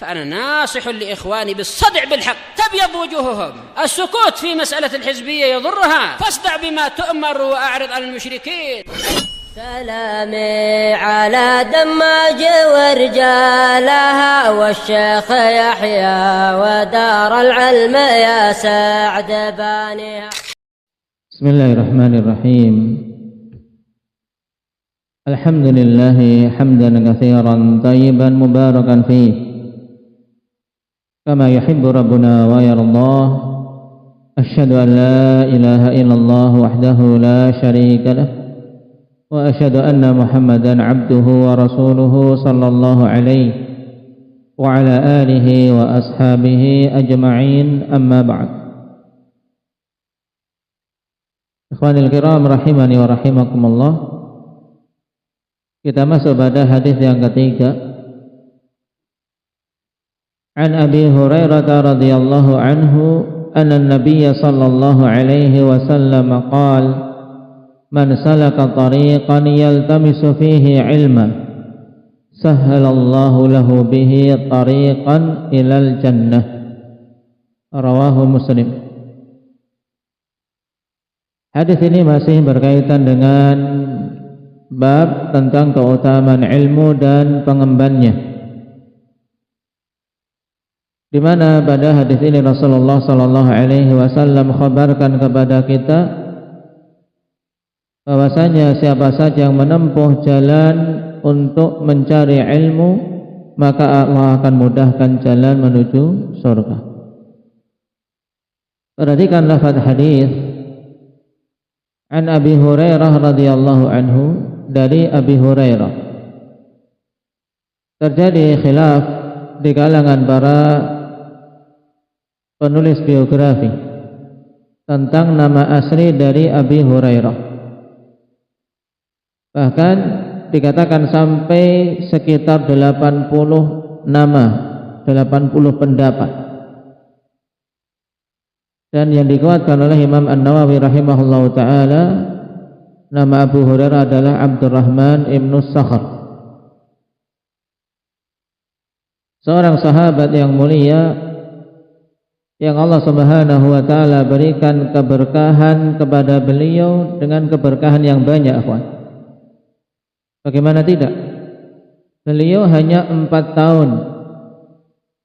فأنا ناصح لإخواني بالصدع بالحق تبيض وجوههم. السكوت في مسألة الحزبية يضرها، فاصدع بما تؤمر وأعرض عن المشركين. سلامي على دماج ورجالها والشيخ يحيى ودار العلم يا سعد بانيها. بسم الله الرحمن الرحيم. الحمد لله حمدا كثيرا طيبا مباركا فيه كما يحب ربنا ويرضاه. أشهد أن لا إله إلا الله وحده لا شريك له، وأشهد أن محمدا عبده ورسوله صلى الله عليه وعلى آله وأصحابه أجمعين. أما بعد. Ikhwanil kiram rahimani wa rahimakumullah. Kita masuk pada hadis yang ketiga. An Abi Hurairah radhiyallahu anhu anna an-nabiy sallallahu alaihi wasallam qala man salaka tariqan yaltamisu fihi ilman sahhalallahu lahu bihi tariqan ilal jannah. Rawahu Muslim. Hadis ini masih berkaitan dengan bab tentang keutamaan ilmu dan pengembannya, di mana pada hadis ini Rasulullah sallallahu alaihi wasallam khabarkan kepada kita bahwasanya siapa saja yang menempuh jalan untuk mencari ilmu, maka Allah akan mudahkan jalan menuju surga. Perhatikan lafaz hadis. An Abi Hurairah radhiyallahu anhu, dari Abi Hurairah. Terjadi khilaf di kalangan para penulis biografi tentang nama asli dari Abi Hurairah. Bahkan dikatakan sampai sekitar 80 nama, 80 pendapat. Dan yang dikuatkan oleh Imam An-Nawawi rahimahullahu ta'ala, nama Abu Hurairah adalah Abdurrahman ibnu Sakhr, seorang sahabat yang mulia yang Allah subhanahu wa ta'ala berikan keberkahan kepada beliau dengan keberkahan yang banyak. Bagaimana tidak? Beliau hanya 4 tahun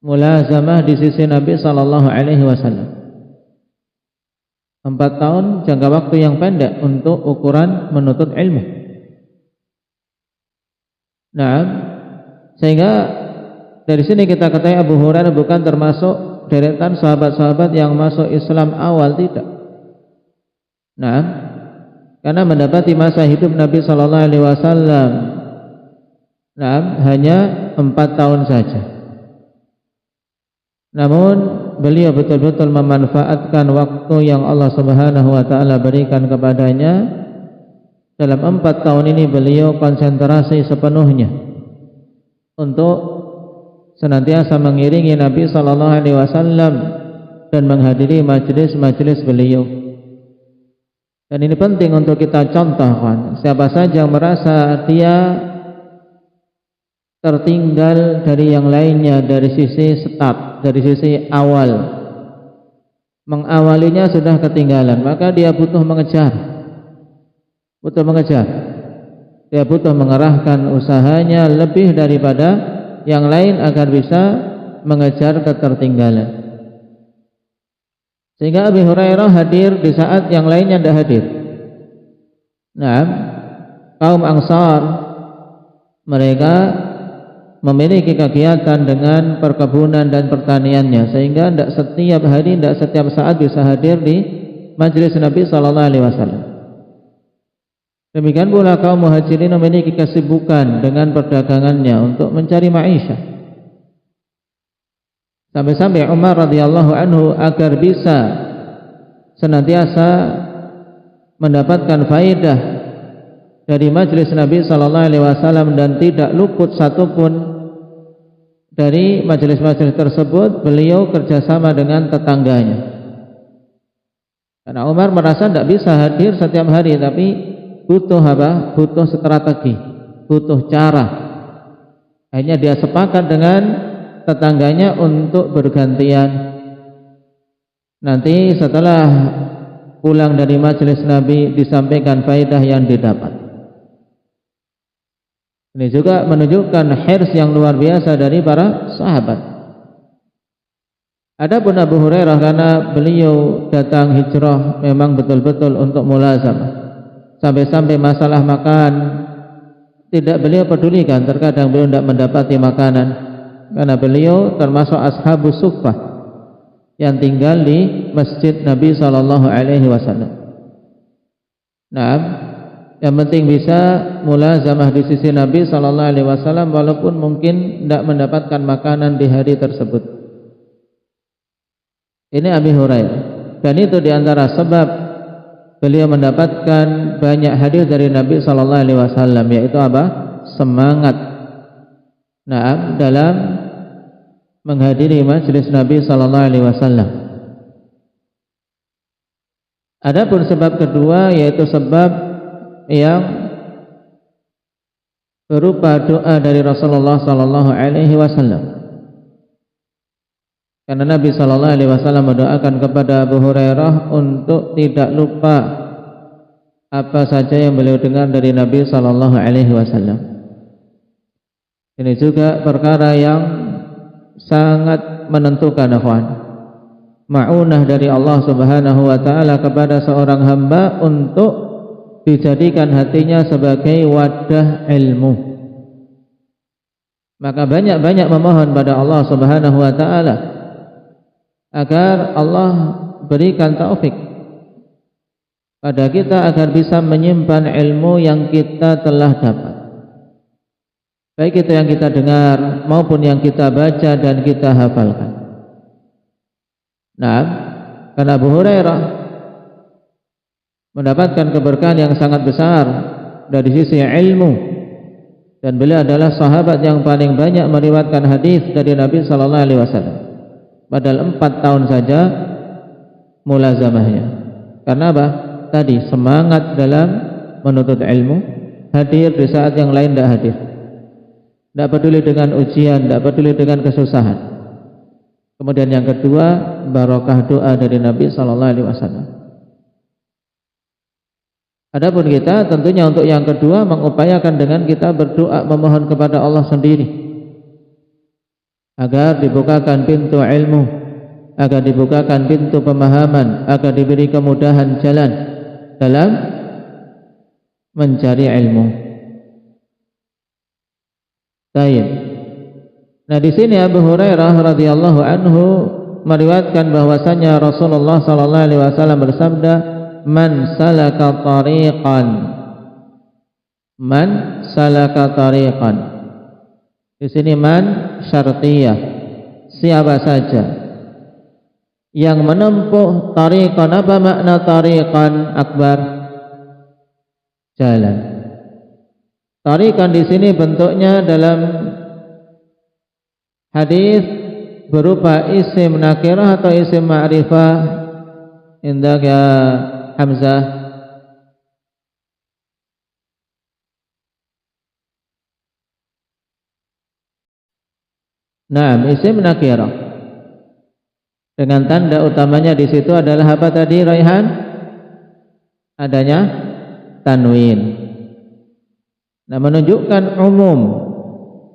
mulazamah di sisi Nabi sallallahu alaihi wasallam. 4 tahun jangka waktu yang pendek untuk ukuran menuntut ilmu. Nah, sehingga dari sini kita ketahui Abu Hurairah bukan termasuk deretan sahabat-sahabat yang masuk Islam awal, tidak. Nah, karena mendapati masa hidup Nabi sallallahu alaihi wasallam hanya 4 tahun saja. Namun beliau betul-betul memanfaatkan waktu yang Allah subhanahu wa ta'ala berikan kepadanya. Dalam 4 tahun ini beliau konsentrasi sepenuhnya untuk senantiasa mengiringi Nabi sallallahu alaihi wasallam dan menghadiri majelis-majelis beliau. Dan ini penting untuk kita contohkan. Siapa saja yang merasa dia tertinggal dari yang lainnya dari sisi start, dari sisi awal, mengawalinya sudah ketinggalan, maka dia butuh mengejar, dia butuh mengerahkan usahanya lebih daripada yang lain agar bisa mengejar ketertinggalan. Sehingga Abi Hurairah hadir di saat yang lainnya tidak hadir. Nah, kaum Ansar mereka memiliki kegiatan dengan perkebunan dan pertaniannya, sehingga tidak setiap hari, tidak setiap saat bisa hadir di majelis Nabi sallallahu alaihi wasallam. Demikian pula kaum Muhajirin memiliki kesibukan dengan perdagangannya untuk mencari maisha. Sampai-sampai Umar radhiyallahu anhu agar bisa senantiasa mendapatkan faedah dari majelis Nabi sallallahu alaihi wasallam dan tidak luput satupun dari majelis-majelis tersebut, beliau kerjasama dengan tetangganya. Karena Umar merasa tidak bisa hadir setiap hari, tapi butuh apa? Butuh strategi, butuh cara. Akhirnya dia sepakat dengan tetangganya untuk bergantian. Nanti setelah pulang dari majelis Nabi disampaikan faedah yang didapat. Ini juga menunjukkan hirs yang luar biasa dari para sahabat. Adapun Abu Hurairah, karena beliau datang hijrah memang betul-betul untuk mulazamah, sampai-sampai masalah makan tidak beliau pedulikan. Terkadang beliau tidak mendapati makanan karena beliau termasuk ashabus suffah yang tinggal di masjid Nabi SAW. Nah, yang penting bisa mulazamah di sisi Nabi SAW walaupun mungkin tidak mendapatkan makanan di hari tersebut. Ini Abi Hurairah, dan itu diantara sebab beliau mendapatkan banyak hadis dari Nabi SAW, yaitu apa? Semangat dalam menghadiri majelis Nabi SAW. Adapun sebab kedua, yaitu sebab yang berupa doa dari Rasulullah SAW. Karena Nabi SAW mendoakan kepada Abu Hurairah untuk tidak lupa apa saja yang beliau dengar dari Nabi SAW. Ini juga perkara yang sangat menentukan, ikhwan. Ma'unah dari Allah Subhanahu wa taala kepada seorang hamba untuk dijadikan hatinya sebagai wadah ilmu. Maka banyak-banyak memohon pada Allah Subhanahu wa taala agar Allah berikan taufik pada kita agar bisa menyimpan ilmu yang kita telah dapat, baik itu yang kita dengar maupun yang kita baca dan kita hafalkan. Nah, karena Abu Hurairah mendapatkan keberkahan yang sangat besar dari sisi ilmu, dan beliau adalah sahabat yang paling banyak meriwayatkan hadis dari Nabi SAW. Padahal 4 tahun saja mulazamahnya. Karena apa? Tadi semangat dalam menuntut ilmu, hadir di saat yang lain tidak hadir, tidak peduli dengan ujian, tidak peduli dengan kesusahan. Kemudian yang kedua, barokah doa dari Nabi SAW. Adapun kita tentunya untuk yang kedua mengupayakan dengan kita berdoa memohon kepada Allah sendiri agar dibukakan pintu ilmu, agar dibukakan pintu pemahaman, agar diberi kemudahan jalan dalam mencari ilmu. Baik. Nah, di sini Abu Hurairah radhiyallahu anhu meriwayatkan bahwasanya Rasulullah sallallahu alaihi wasallam bersabda, "Man salaka tariqan." Di sini man syartiyah, siapa saja yang menempuh tariqan. Apa makna tariqan akbar? Jalan. Tariqan di sini bentuknya dalam hadis berupa isim nakirah atau isim ma'rifah. Indak ya Hamzah. Nah, isim nakirah dengan tanda utamanya di situ adalah apa tadi, Raihan? Adanya tanwin. Nah, menunjukkan umum,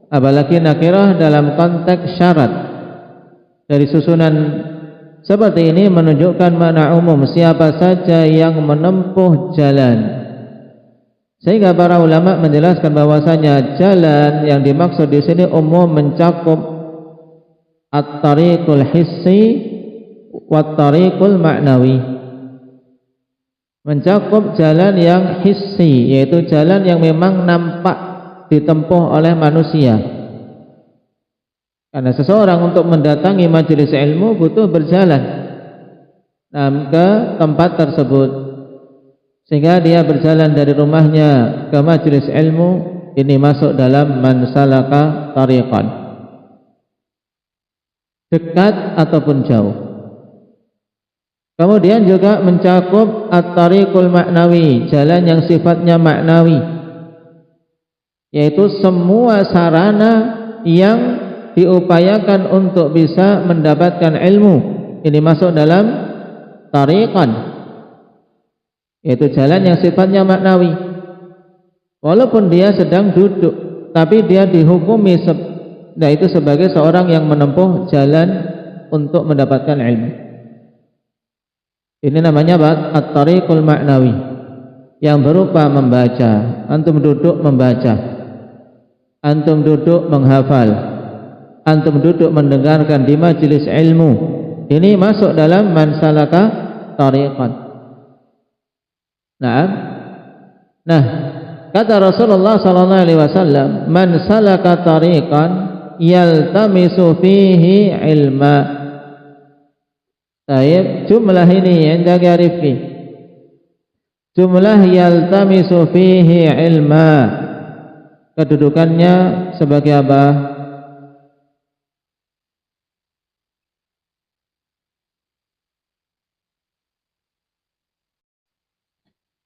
apalagi nakirah dalam konteks syarat. Dari susunan seperti ini menunjukkan makna umum, siapa saja yang menempuh jalan. Sehingga para ulama menjelaskan bahwasanya jalan yang dimaksud di sini umum mencakup at-tariqul hissi wat-tariqul ma'nawi. Mencakup jalan yang hissi, yaitu jalan yang memang nampak ditempuh oleh manusia. Karena seseorang untuk mendatangi majelis ilmu butuh berjalan ke tempat tersebut, sehingga dia berjalan dari rumahnya ke majelis ilmu. Ini masuk dalam man salaka tariqan, dekat ataupun jauh. Kemudian juga mencakup at-tariqul ma'nawi, jalan yang sifatnya maknawi, yaitu semua sarana yang diupayakan untuk bisa mendapatkan ilmu. Ini masuk dalam tariqan, yaitu jalan yang sifatnya maknawi. Walaupun dia sedang duduk, tapi dia dihukumi yaitu sebagai seorang yang menempuh jalan untuk mendapatkan ilmu. Ini namanya at-tariqul ma'nawi, yang berupa membaca. Antum duduk membaca, antum duduk menghafal, antum duduk mendengarkan di majelis ilmu. Ini masuk dalam man salaka tariqan. Nah, kata Rasulullah sallallahu alaihi wasallam, man salaka tariqan yaltamisu fihi ilma. Baik, jumlah ini indaka Rifki. Jumlah yaltamisu fihi ilma, kedudukannya sebagai apa?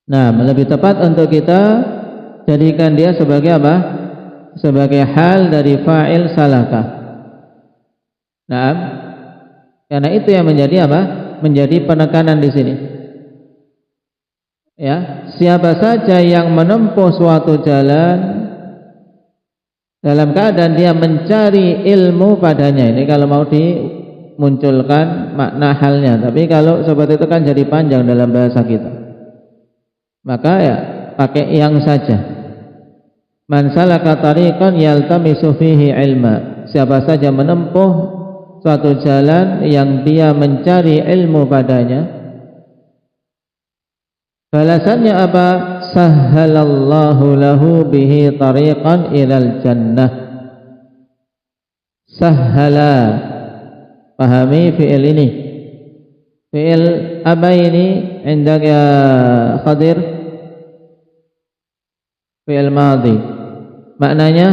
Nah, lebih tepat untuk kita jadikan dia sebagai apa? Sebagai hal dari fa'il salaka. Nah, karena itu yang menjadi apa? Menjadi penekanan di sini. Ya, siapa saja yang menempuh suatu jalan dalam keadaan dia mencari ilmu padanya. Ini kalau mau dimunculkan makna halnya. Tapi kalau seperti itu kan jadi panjang dalam bahasa kita. Maka ya pakai yang saja. Man salaka tariqan yaltamisu fihi ilma. Siapa saja menempuh suatu jalan yang dia mencari ilmu padanya, balasannya apa? Sahhalallahu lahu bihi tariqan ilal jannah. Sahhala, pahami fi'il ini. Fi'il apa ini? Indak ya Khadir? Fi'il madhi. Maknanya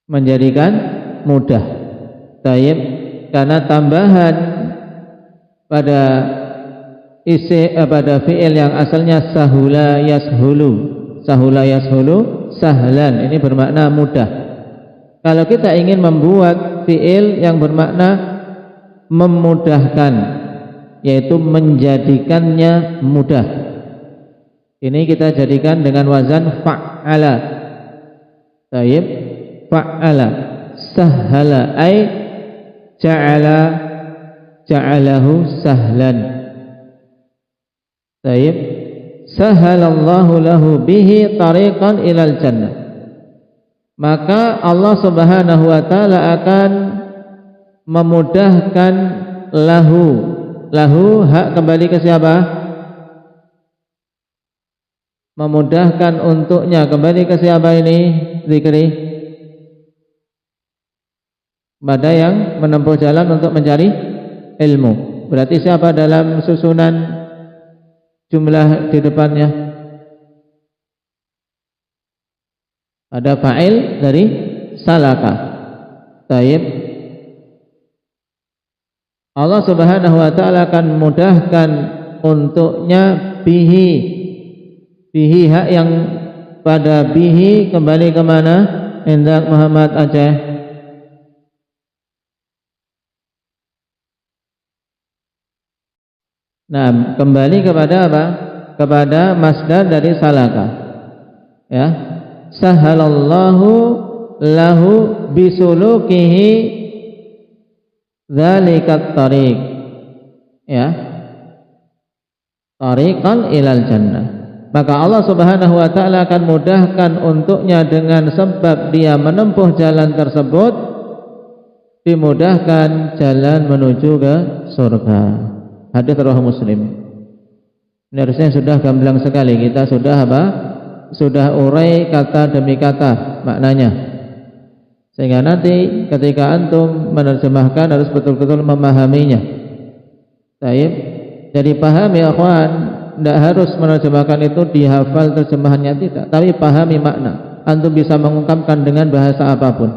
menjadikan mudah. Taib, karena tambahan pada pada fi'il yang asalnya sahula yashulu. Sahula yashulu, sahlan, ini bermakna mudah. Kalau kita ingin membuat fi'il yang bermakna memudahkan, yaitu menjadikannya mudah, ini kita jadikan dengan wazan fa'ala. Taib, fa'ala, sahhala ay ja'alahu sahlan. Taib, sahhalallahu lahu bihi tariqan ilal jannah. Maka Allah Subhanahu wa taala akan memudahkan lahu hak kembali ke siapa? Memudahkan untuknya, kembali ke siapa ini? Zikri pada yang menempuh jalan untuk mencari ilmu. Berarti siapa dalam susunan jumlah di depannya? Ada fa'il dari salaka. Taib, Allah Subhanahu wa taala akan memudahkan untuknya bihi hak yang pada bihi kembali ke mana? Indak Muhammad Aceh. Nah, kembali kepada apa? Kepada masdar dari salaka. Ya. Sahhalallahu lahu bisulukihi dzalikat tariq. Ya. Tariqan ilal jannah. Maka Allah Subhanahu wa taala akan mudahkan untuknya dengan sebab dia menempuh jalan tersebut, dimudahkan jalan menuju ke surga. Hadis riwayat Muslim. Ini harusnya sudah gamblang sekali, kita sudah apa? Sudah urai kata demi kata maknanya, sehingga nanti ketika antum menerjemahkan harus betul-betul memahaminya. Baik, jadi pahami ya akhwan, tidak harus menerjemahkan itu dihafal terjemahannya, tidak, tapi pahami makna. Antum bisa mengungkapkan dengan bahasa apapun.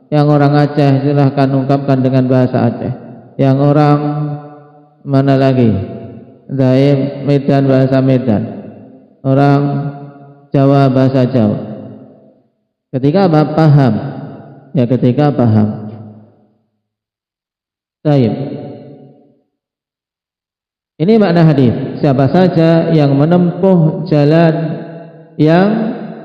Yang orang Aceh silahkan ungkapkan dengan bahasa Aceh. Yang orang mana lagi? Zaim Medan, bahasa Medan. Orang Jawa, bahasa Jawa. Ketika apa? Paham. Ya, ketika paham. Baik. Ini makna hadis. Siapa saja yang menempuh jalan yang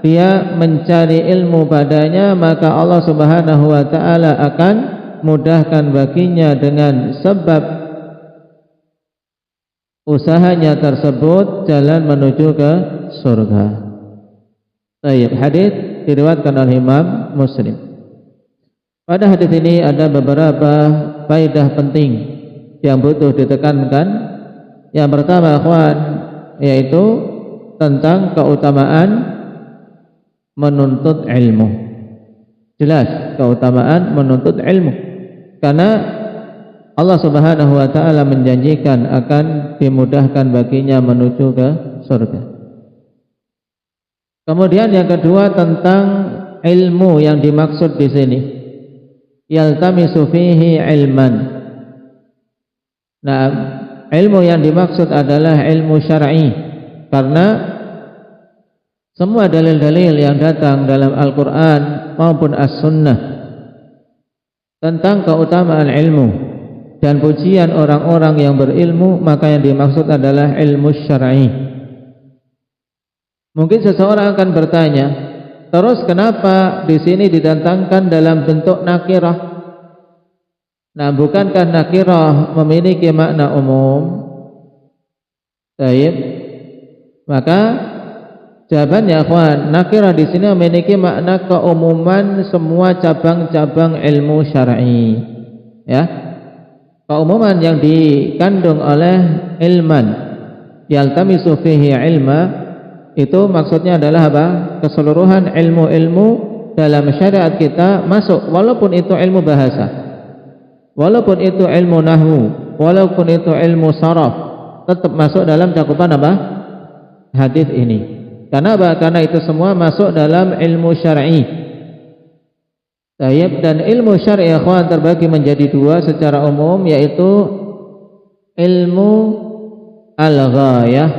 dia mencari ilmu padanya, maka Allah Subhanahu wa taala akan mudahkan baginya dengan sebab usahanya tersebut jalan menuju ke surga. Baik, hadis diriwayatkan oleh Imam Muslim. Pada hadis ini ada beberapa faedah penting yang butuh ditekankan. Yang pertama, ikhwan, yaitu tentang keutamaan menuntut ilmu. Jelas keutamaan menuntut ilmu, karena Allah Subhanahu wa taala menjanjikan akan dimudahkan baginya menuju ke surga. Kemudian yang kedua tentang ilmu yang dimaksud di sini. Yaltamisu fihi ilman. Nah, ilmu yang dimaksud adalah ilmu syar'i, karena semua dalil-dalil yang datang dalam Al-Quran maupun As-Sunnah tentang keutamaan ilmu dan pujian orang-orang yang berilmu, maka yang dimaksud adalah ilmu syar'i. Mungkin seseorang akan bertanya, terus kenapa di sini didatangkan dalam bentuk nakirah? Nah, bukankah nakirah memiliki makna umum? Baik. Maka jawabannya, ikhwan, nakirah di sini memiliki makna keumuman semua cabang-cabang ilmu syar'i. Ya. Keumuman yang dikandung oleh ilman, yaltamisu fihi ilma, itu maksudnya adalah apa? Keseluruhan ilmu-ilmu dalam syariat kita masuk, walaupun itu ilmu bahasa, walaupun itu ilmu nahwu, walaupun itu ilmu saraf, tetap masuk dalam cakupan apa? Hadis ini. Karena apa? Karena itu semua masuk dalam ilmu syar'i. Tayyib, dan ilmu syar'i, ikhwan, terbagi menjadi dua secara umum, yaitu ilmu al-ghayah,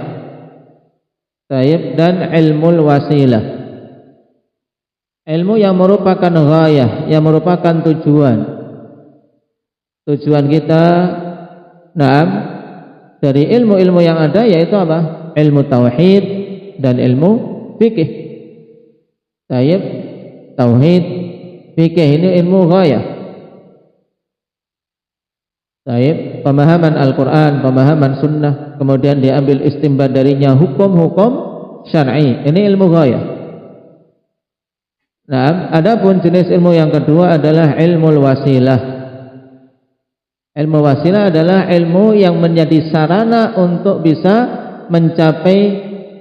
tayyib, dan ilmu wasilah. Ilmu yang merupakan ghayah, yang merupakan tujuan kita, naam, dari ilmu-ilmu yang ada, yaitu apa? Ilmu tauhid dan ilmu fikih. Tayyib, tauhid, fikih ini ilmu ghayah. Tayyib, pemahaman Al-Quran, pemahaman sunnah, kemudian diambil istinbat darinya hukum-hukum syar'i, ini ilmu ghayah. Nah, adapun jenis ilmu yang kedua adalah ilmu wasilah. Ilmu wasilah adalah ilmu yang menjadi sarana untuk bisa mencapai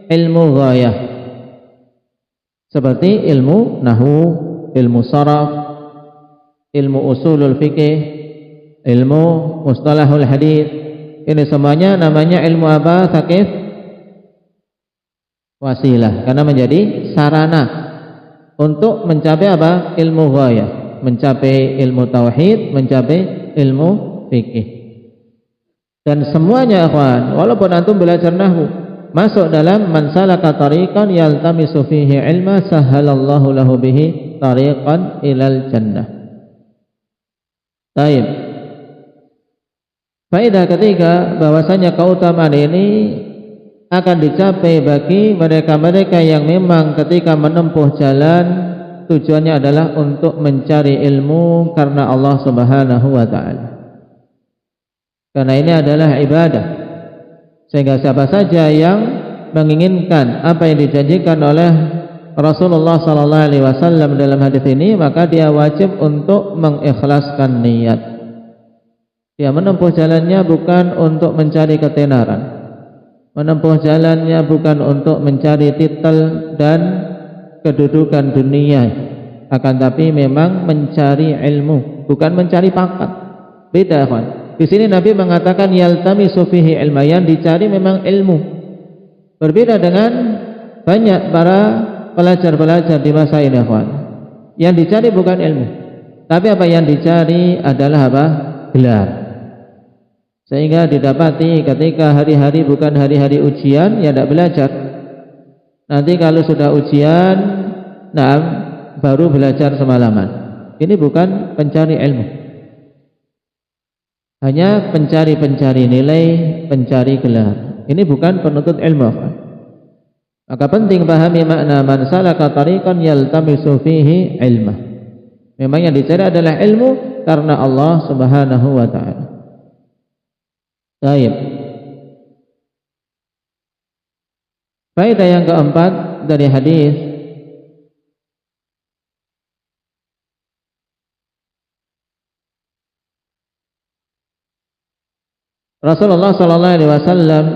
ilmu ghayah, seperti ilmu nahwu, ilmu saraf, ilmu usulul fikih, ilmu mustalahul hadis. Ini semuanya namanya ilmu apa? Thaqif wasilah, karena menjadi sarana untuk mencapai apa? Ilmu ghayah, mencapai ilmu tauhid, mencapai ilmu fikih. Dan semuanya, ikhwan, walaupun antum belajar nahwu, masuk dalam man salaka tariqan yaltamisu fihi ilma sahhalallahu lahu bihi tariqan ilal jannah. Baik. Faedah ketiga, bahwasanya keutamaan ini akan dicapai bagi mereka-mereka yang memang ketika menempuh jalan tujuannya adalah untuk mencari ilmu karena Allah Subhanahu wa taala. Karena ini adalah ibadah, sehingga siapa saja yang menginginkan apa yang dijanjikan oleh Rasulullah sallallahu alaihi wasallam dalam hadis ini, maka dia wajib untuk mengikhlaskan niat. Dia menempuh jalannya bukan untuk mencari ketenaran, menempuh jalannya bukan untuk mencari titel dan kedudukan dunia, akan tapi memang mencari ilmu, bukan mencari pangkat. Beda, kawan. Di sini Nabi mengatakan yaltamisu fihi ilma, yang dicari memang ilmu. Berbeda dengan banyak para pelajar-pelajar di masa ini, kawan. Yang dicari bukan ilmu, tapi apa yang dicari adalah apa? Gelar. Sehingga didapati ketika hari-hari bukan hari-hari ujian, ya tidak belajar. nanti kalau sudah ujian, nah baru belajar semalaman. Ini bukan pencari ilmu, hanya pencari nilai, pencari gelar. Ini bukan penuntut ilmu. Maka penting pahami makna man salaka tariqan yaltamisu fihi ilmah. Memang yang dicari adalah ilmu karena Allah Subhanahu wa taala. Baik. Faedah yang keempat dari hadis, Rasulullah sallallahu alaihi wasallam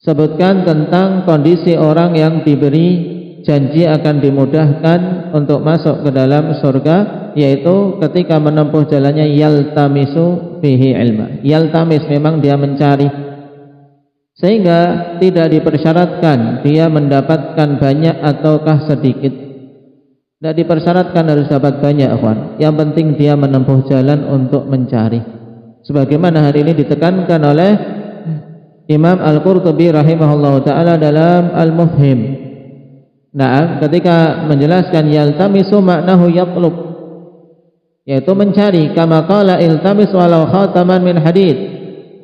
sebutkan tentang kondisi orang yang diberi janji akan dimudahkan untuk masuk ke dalam surga, yaitu ketika menempuh jalannya yaltamisu fihi ilma. Yaltamis memang dia mencari, sehingga tidak dipersyaratkan dia mendapatkan banyak ataukah sedikit. Tidak dipersyaratkan harus dapat banyak, akhwan. Yang penting dia menempuh jalan untuk mencari. Sebagaimana hari ini ditekankan oleh Imam Al-Qurtubi rahimahullah ta'ala dalam Al-Mufhim. Nah, ketika menjelaskan yaltamisu maknahu yatlub, yaitu mencari, kama qala iltamis walau khataman min hadid,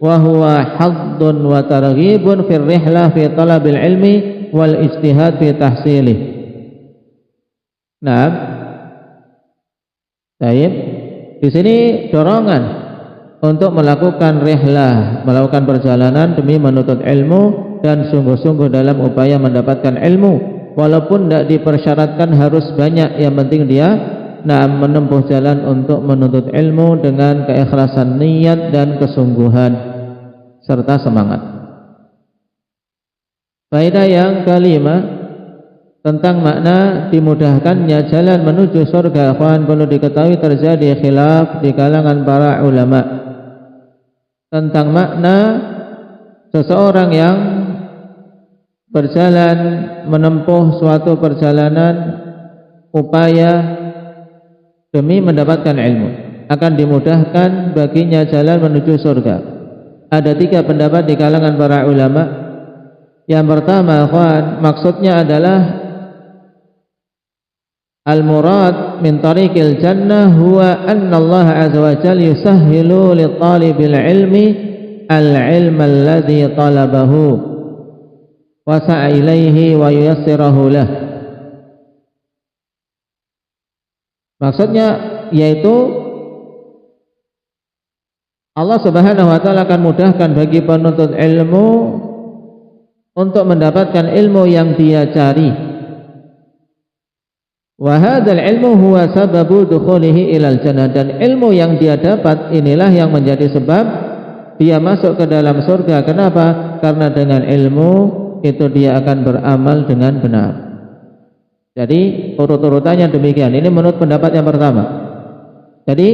wa huwa haddun wa targhibun fir rihlah fi talabil ilmi wal ijtihad fi tahsilih. Nah, baik. Di sini dorongan untuk melakukan rihlah, melakukan perjalanan demi menuntut ilmu dan sungguh-sungguh dalam upaya mendapatkan ilmu, walaupun tidak dipersyaratkan harus banyak. Yang penting dia menempuh jalan untuk menuntut ilmu dengan keikhlasan niat dan kesungguhan serta semangat. Faedah yang kelima tentang makna dimudahkannya jalan menuju surga, akhwan, perlu diketahui terjadi khilaf di kalangan para ulama tentang makna seseorang yang berjalan menempuh suatu perjalanan upaya demi mendapatkan ilmu, akan dimudahkan baginya jalan menuju surga. Ada 3 pendapat di kalangan para ulama. Yang pertama, akhwan, maksudnya adalah al-murad min tariqil jannah huwa anna Allah azza wa jalla yusahhilu li talibil ilmi al-ilma alladhi talabahu wa sa'a ilaihi wa yuyassirahu lah. Maksudnya yaitu Allah Subhanahu wa taala akan mudahkan bagi penuntut ilmu untuk mendapatkan ilmu yang dia cari. Wa hadzal ilmu huwa sababu dukhulihi ilal jannah, dan ilmu yang dia dapat inilah yang menjadi sebab dia masuk ke dalam surga. Kenapa? Karena dengan ilmu itu dia akan beramal dengan benar. Jadi urut-urutannya demikian. Ini menurut pendapat yang pertama. Jadi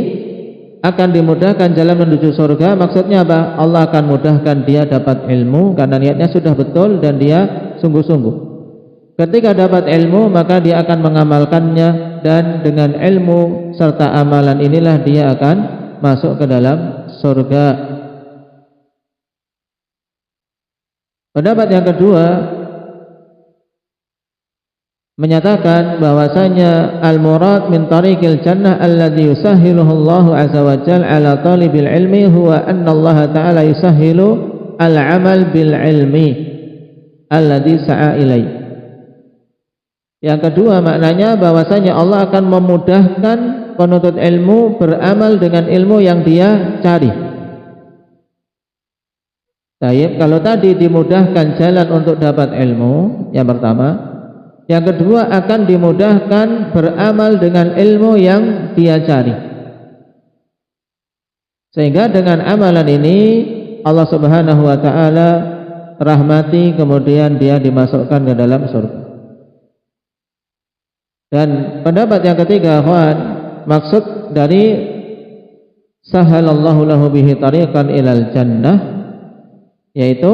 akan dimudahkan jalan menuju surga, maksudnya apa? Allah akan mudahkan dia dapat ilmu karena niatnya sudah betul dan dia sungguh-sungguh. Ketika dapat ilmu, maka dia akan mengamalkannya, dan dengan ilmu serta amalan inilah dia akan masuk ke dalam surga. Pendapat yang kedua menyatakan bahwasanya al-murad min tariqil jannah alladhi yusahhiluhu Allah azza wa jalla ala talibil ilmi huwa anna Allah ta'ala yusahhilu al-amal bil ilmi alladhi sa'a ilaih. Yang kedua maknanya bahwasanya Allah akan memudahkan penuntut ilmu beramal dengan ilmu yang dia cari. Baik, kalau tadi dimudahkan jalan untuk dapat ilmu, yang pertama. Yang kedua akan dimudahkan beramal dengan ilmu yang dia cari. Sehingga dengan amalan ini Allah Subhanahu wa taala rahmati, kemudian dia dimasukkan ke dalam surga. Dan pendapat yang ketiga, akhwan, maksud dari sahalallahu lahu bihi tariqan ilal jannah, yaitu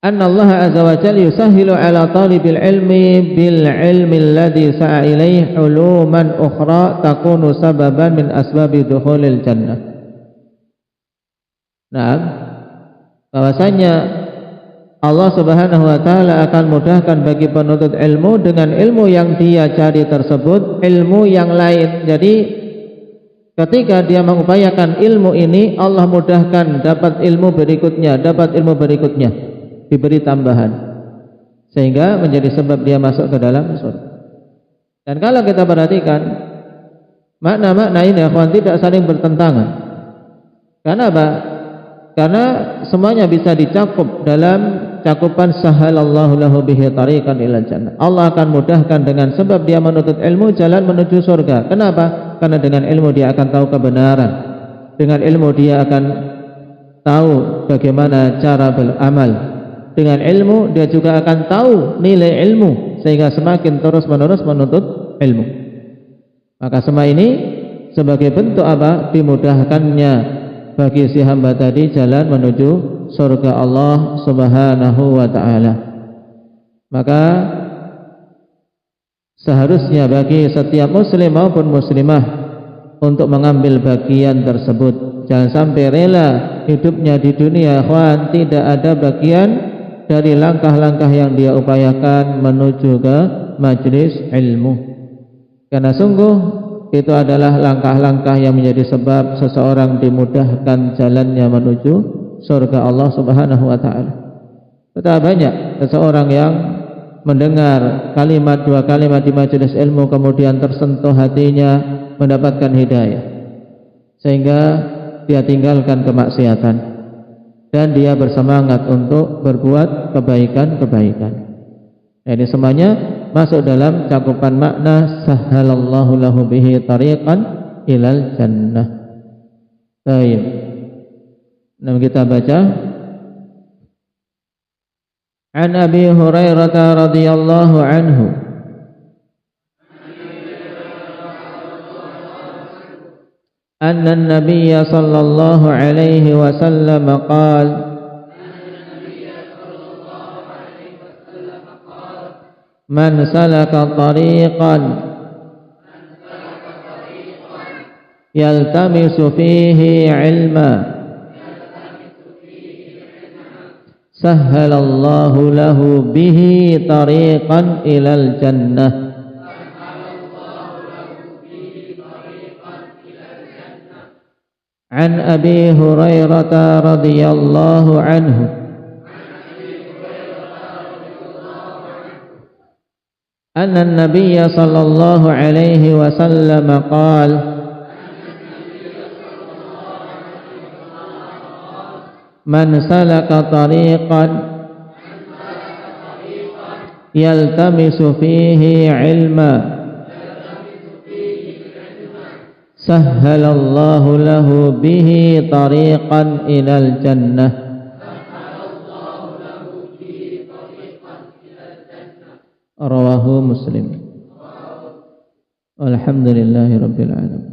anna Allah azza wa jalla yusahhilu ala talibil ilmi bil ilmi alladhi sa'a ilaihi uluman ukhra takunu sababan min asbabi dukhulil jannah. Nah, bahwasanya Allah Subhanahu wa taala akan mudahkan bagi penuntut ilmu dengan ilmu yang dia cari tersebut ilmu yang lain. Jadi ketika dia mengupayakan ilmu ini, Allah mudahkan dapat ilmu berikutnya, diberi tambahan, sehingga menjadi sebab dia masuk ke dalam surga. Dan kalau kita perhatikan makna-makna ini, akhwan, tidak saling bertentangan. Karena apa? Karena semuanya bisa dicakup dalam cakupan sahalallahu lahu bihi tariqan ilal jannah. Allah akan mudahkan dengan sebab dia menuntut ilmu jalan menuju surga. Kenapa? Karena dengan ilmu dia akan tahu kebenaran. Dengan ilmu dia akan tahu bagaimana cara beramal. Dengan ilmu dia juga akan tahu nilai ilmu, sehingga semakin terus-menerus menuntut ilmu. Maka semua ini sebagai bentuk apa? Dimudahkannya bagi si hamba tadi jalan menuju surga Allah Subhanahu wa ta'ala. Maka seharusnya bagi setiap muslim maupun muslimah untuk mengambil bagian tersebut. Jangan sampai rela hidupnya di dunia, akhwan, tidak ada bagian dari langkah-langkah yang dia upayakan menuju ke majlis ilmu. Karena sungguh itu adalah langkah-langkah yang menjadi sebab seseorang dimudahkan jalannya menuju surga Allah Subhanahu wa ta'ala. Betapa banyak seseorang yang mendengar kalimat dua kalimat di majelis ilmu kemudian tersentuh hatinya, mendapatkan hidayah, sehingga dia tinggalkan kemaksiatan dan dia bersemangat untuk berbuat kebaikan-kebaikan. Ini semuanya masuk dalam cakupan makna sahalallahu lahu bihi tariqan ilal jannah. Baik. Nah, kita baca An Abi Hurairah radhiyallahu anhu anna an-nabiy sallallahu alaihi wasallam qala Man salaka tariqan yaltamisu fihi ilma sahhalallahu lahu bihi tariqan ilal jannah. An Abi Hurairah radhiyallahu anhu أن النبي صلى الله عليه وسلم قال من سلك طريقا يلتمس فيه علما سهل الله له به طريقا إلى الجنة. Rawahu Muslim. Alhamdulillahi Rabbil Alamin.